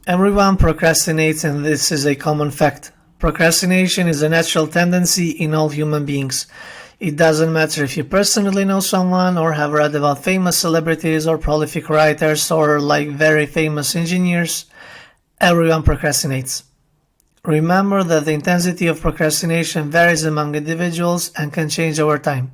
Everyone procrastinates, and this is a common fact. Procrastination is a natural tendency in all human beings. It doesn't matter if you personally know someone or have read about famous celebrities or prolific writers or very famous engineers. Everyone procrastinates. Remember that the intensity of procrastination varies among individuals and can change over time.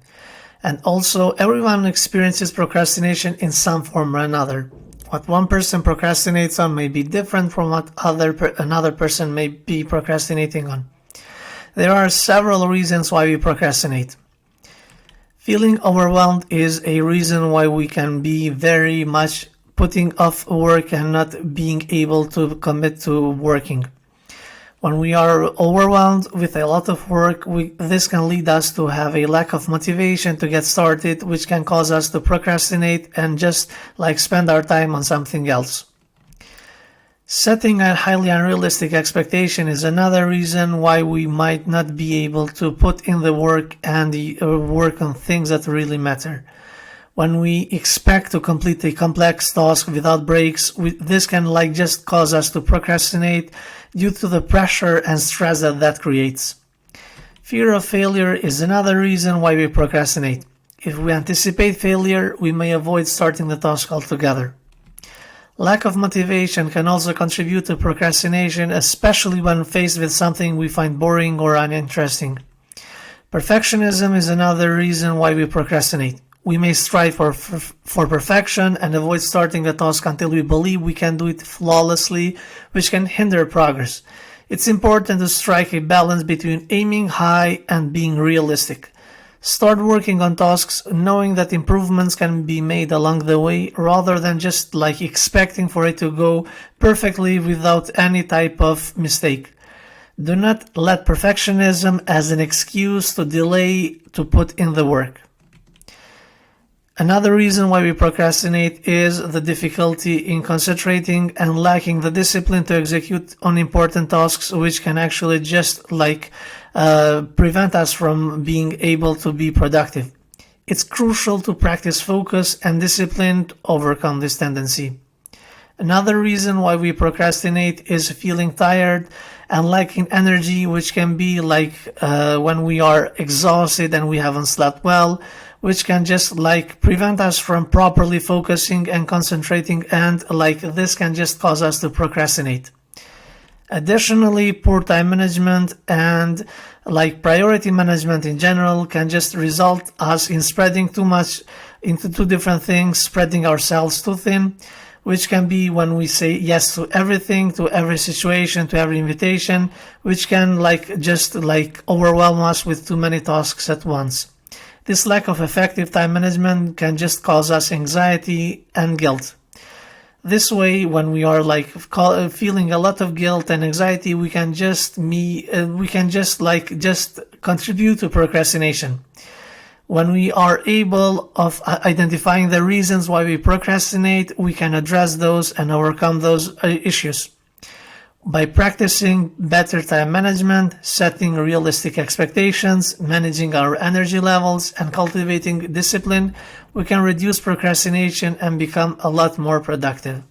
And also, everyone experiences procrastination in some form or another. What one person procrastinates on may be different from what another person may be procrastinating on. There are several reasons why we procrastinate. Feeling overwhelmed is a reason why we can be very much putting off work and not being able to commit to working. When we are overwhelmed with a lot of work, this can lead us to have a lack of motivation to get started, which can cause us to procrastinate and just spend our time on something else. Setting a highly unrealistic expectation is another reason why we might not be able to put in the work and work on things that really matter. When we expect to complete a complex task without breaks, this can just cause us to procrastinate due to the pressure and stress that creates. Fear of failure is another reason why we procrastinate. If we anticipate failure, we may avoid starting the task altogether. Lack of motivation can also contribute to procrastination, especially when faced with something we find boring or uninteresting. Perfectionism is another reason why we procrastinate. We may strive for perfection and avoid starting a task until we believe we can do it flawlessly, which can hinder progress. It's important to strike a balance between aiming high and being realistic. Start working on tasks knowing that improvements can be made along the way rather than just expecting for it to go perfectly without any type of mistake. Do not let perfectionism as an excuse to delay to put in the work. Another reason why we procrastinate is the difficulty in concentrating and lacking the discipline to execute on important tasks, which can actually just prevent us from being able to be productive. It's crucial to practice focus and discipline to overcome this tendency. Another reason why we procrastinate is feeling tired and lacking energy, which can be when we are exhausted and we haven't slept well, which can just prevent us from properly focusing and concentrating, and this can just cause us to procrastinate. Additionally, poor time management and priority management in general can just result us in spreading too much into two different things, spreading ourselves too thin, which can be when we say yes to everything, to every situation, to every invitation, which can overwhelm us with too many tasks at once. This lack of effective time management can just cause us anxiety and guilt. This way, when we are feeling a lot of guilt and anxiety, we can just contribute to procrastination. When we are able of identifying the reasons why we procrastinate, we can address those and overcome those issues. By practicing better time management, setting realistic expectations, managing our energy levels, and cultivating discipline, we can reduce procrastination and become a lot more productive.